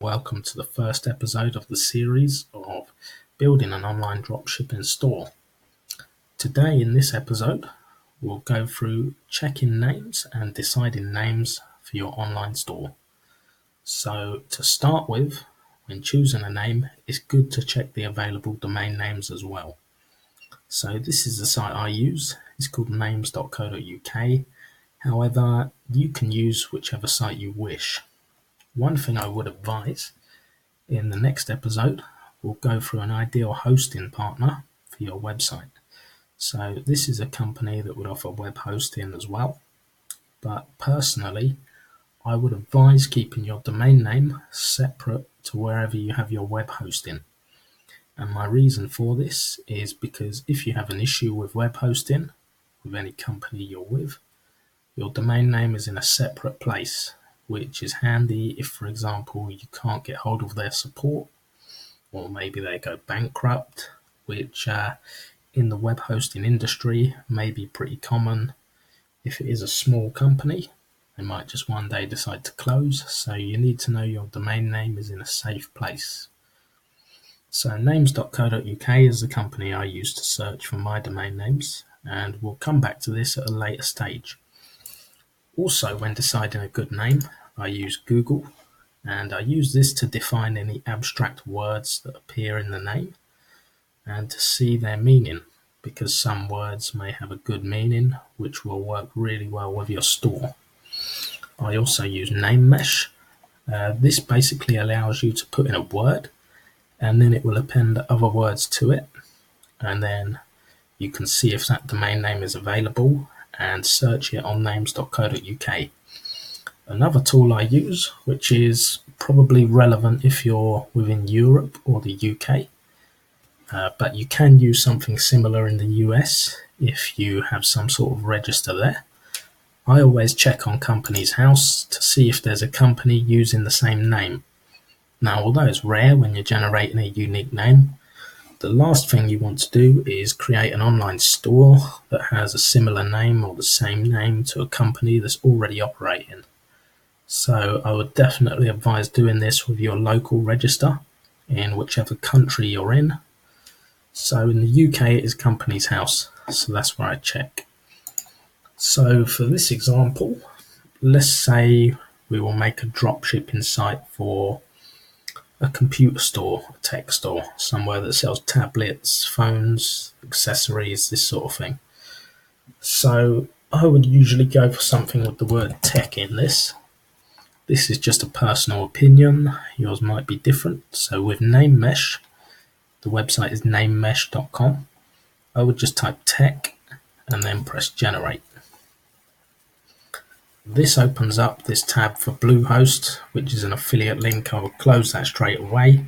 Welcome to the first episode of the series of building an online dropshipping store. Today in this episode, we'll go through checking names and deciding names for your online store. So to start with, when choosing a name, it's good to check the available domain names as well. So this is the site I use. It's called names.co.uk. However, you can use whichever site you wish. One thing I would advise: in the next episode, we'll go through an ideal hosting partner for your website. So this is a company that would offer web hosting as well, but personally, I would advise keeping your domain name separate to wherever you have your web hosting. And my reason for this is because if you have an issue with web hosting with any company you're with, your domain name is in a separate place, which is handy if, for example, you can't get hold of their support, or maybe they go bankrupt, which in the web hosting industry may be pretty common. If it is a small company, they might just one day decide to close, so you need to know your domain name is in a safe place. So names.co.uk is the company I use to search for my domain names, and we'll come back to this at a later stage. Also, when deciding a good name, I use Google, and I use this to define any abstract words that appear in the name and to see their meaning, because some words may have a good meaning which will work really well with your store. I also use Name Mesh. This basically allows you to put in a word and then it will append other words to it, and then you can see if that domain name is available and search it on names.co.uk. Another tool I use, which is probably relevant if you're within Europe or the UK, but you can use something similar in the US if you have some sort of register there. I always check on Companies House to see if there's a company using the same name. Now, although it's rare when you're generating a unique name, the last thing you want to do is create an online store that has a similar name or the same name to a company that's already operating. So I would definitely advise doing this with your local register in whichever country you're in. So in the UK it is Companies House, so that's where I check. So for this example, let's say we will make a dropshipping site for a computer store, a tech store, somewhere that sells tablets, phones, accessories, this sort of thing. So I would usually go for something with the word tech in this. This is just a personal opinion, yours might be different. So with Name Mesh, the website is namemesh.com, I would just type tech and then press generate. This opens up this tab for Bluehost, which is an affiliate link. I will close that straight away.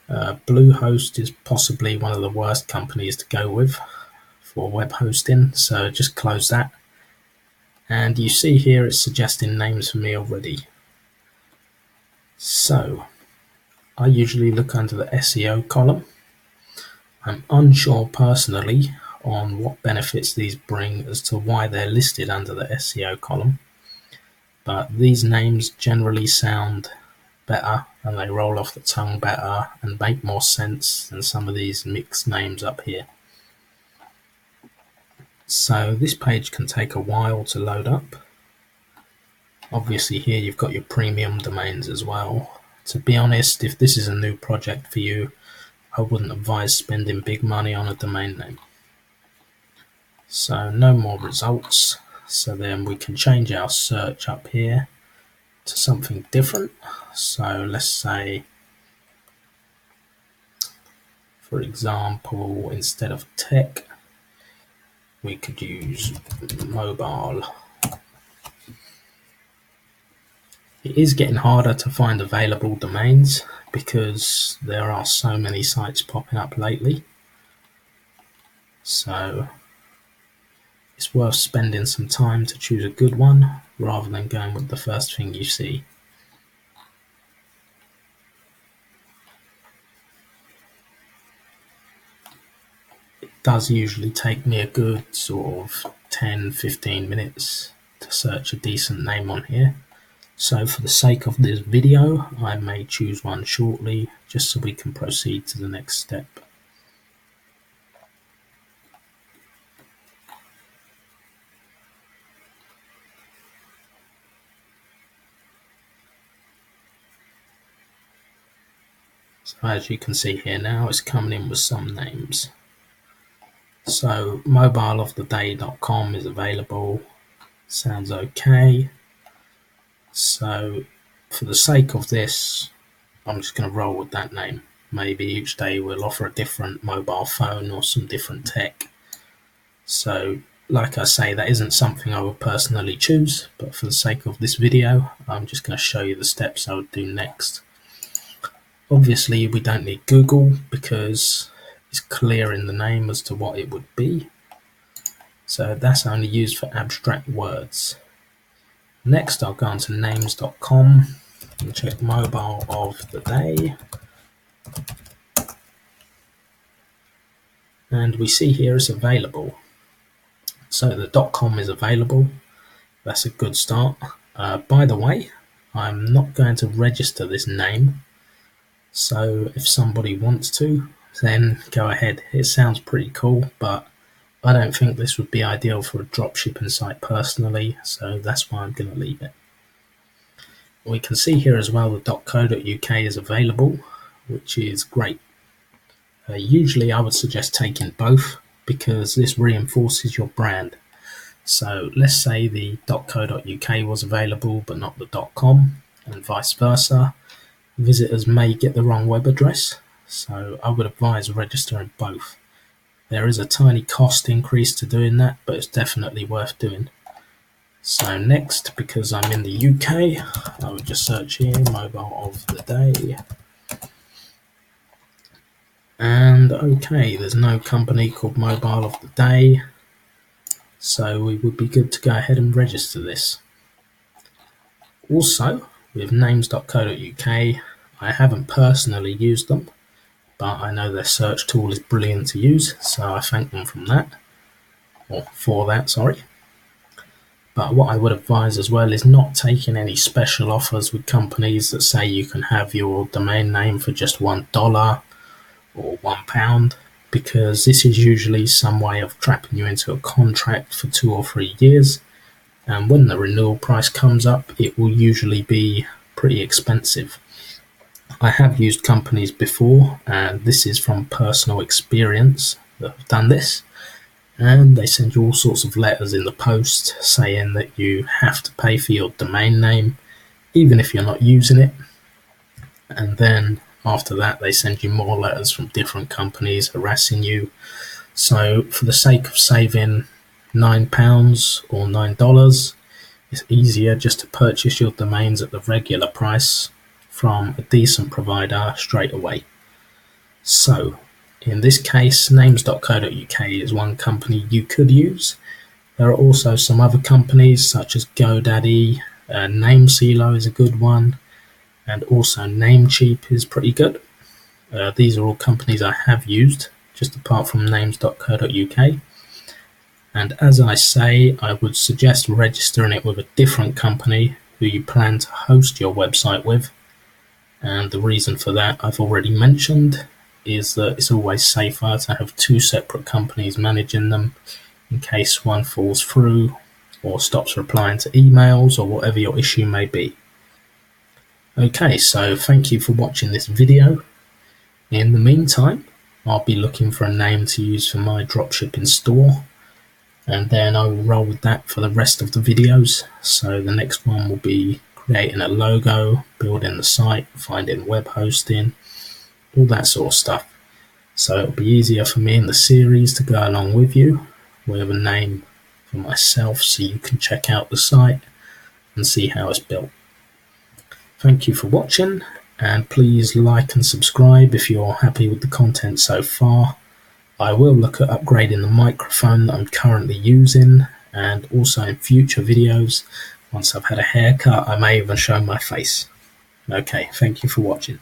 Bluehost is possibly one of the worst companies to go with for web hosting, so just close that. And you see here it's suggesting names for me already. So I usually look under the SEO column. I'm unsure personally on what benefits these bring as to why they're listed under the SEO column, but these names generally sound better and they roll off the tongue better and make more sense than some of these mixed names up here. So this page can take a while to load up. Obviously here you've got your premium domains as well. To be honest, if this is a new project for you, I wouldn't advise spending big money on a domain name. So no more results. So then we can change our search up here to something different. So let's say, for example, instead of tech, we could use mobile. It is getting harder to find available domains because there are so many sites popping up lately. So it's worth spending some time to choose a good one rather than going with the first thing you see. It does usually take me a good sort of 10-15 minutes to search a decent name on here. So for the sake of this video, I may choose one shortly, just so we can proceed to the next step. So as you can see here now, it's coming in with some names. So mobileoftheday.com is available. Sounds okay. So for the sake of this, I'm just going to roll with that name. Maybe each day we'll offer a different mobile phone or some different tech. So like I say, that isn't something I would personally choose, but for the sake of this video, I'm just going to show you the steps I would do next. Obviously, we don't need Google because it's clear in the name as to what it would be. So that's only used for abstract words. Next, I'll go on to names.com and check mobile of the day. And we see here it's available. So the .com is available. That's a good start. By the way, I'm not going to register this name. So if somebody wants to, then go ahead. It sounds pretty cool, but I don't think this would be ideal for a dropshipping site personally, so that's why I'm going to leave it. We can see here as well the .co.uk is available, which is great. Usually I would suggest taking both because this reinforces your brand. So let's say the .co.uk was available but not the .com, and vice versa. Visitors may get the wrong web address, so I would advise registering both. There is a tiny cost increase to doing that, but it's definitely worth doing. So next, because I'm in the UK, I would just search here, mobile of the day. And okay, there's no company called Mobile of the Day, so we would be good to go ahead and register this. Also, with names.co.uk, I haven't personally used them, but I know their search tool is brilliant to use, so I thank them for that, sorry. But what I would advise as well is not taking any special offers with companies that say you can have your domain name for just $1 or £1, because this is usually some way of trapping you into a contract for 2 or 3 years, and when the renewal price comes up, it will usually be pretty expensive. I have used companies before, and this is from personal experience that have done this, and they send you all sorts of letters in the post saying that you have to pay for your domain name even if you're not using it, and then after that they send you more letters from different companies harassing you. So for the sake of saving £9 or $9, it's easier just to purchase your domains at the regular price from a decent provider straight away. So in this case, names.co.uk is one company you could use. There are also some other companies such as GoDaddy, NameSilo is a good one, and also Namecheap is pretty good. These are all companies I have used, just apart from names.co.uk. And as I say, I would suggest registering it with a different company who you plan to host your website with. And the reason for that I've already mentioned is that it's always safer to have 2 separate companies managing them in case one falls through or stops replying to emails or whatever your issue may be. Okay, so thank you for watching this video. In the meantime, I'll be looking for a name to use for my dropshipping store, and then I will roll with that for the rest of the videos. So the next one will be creating a logo, building the site, finding web hosting, all that sort of stuff. So it'll be easier for me in the series to go along with you with a name for myself so you can check out the site and see how it's built. Thank you for watching, and please like and subscribe if you're happy with the content so far. I will look at upgrading the microphone that I'm currently using, and also in future videos, once I've had a haircut, I may even show my face. Okay, thank you for watching.